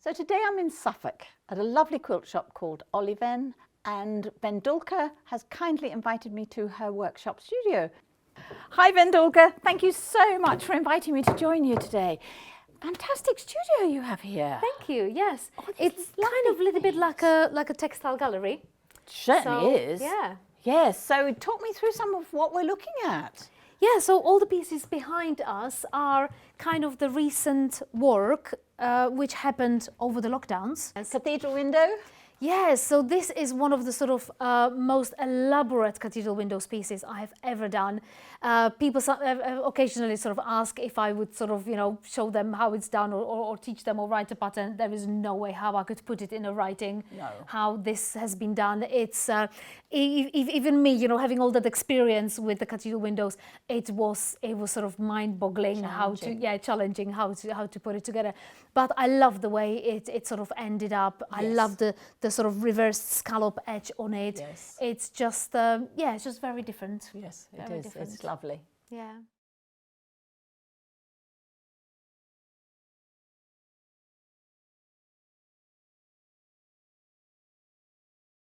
So today I'm in Suffolk at a lovely quilt shop called Oliven, and Vendulka has kindly invited me to her workshop studio. Hi Vendulka, thank you so much for inviting me to join you today. Fantastic studio you have here. Thank you. Yes, it's kind of a little bit like a textile gallery. Certainly is. Yeah. Yes, so talk me through some of what we're looking at. Yeah, so all the pieces behind us are kind of the recent work which happened over the lockdowns. Cathedral Window? Yes, so this is one of the sort of most elaborate cathedral window pieces I have ever done. People occasionally sort of ask if I would sort of, show them how it's done or teach them or write a pattern. There is no way how I could put it in a writing, how this has been done. It's even me, having all that experience with the cathedral windows, it was sort of mind-boggling challenging how to put it together. But I love the way it sort of ended up. I love the sort of reversed scallop edge on it. Yes. It's just it's just very different. Yes, it very is. different. It's lovely. Yeah.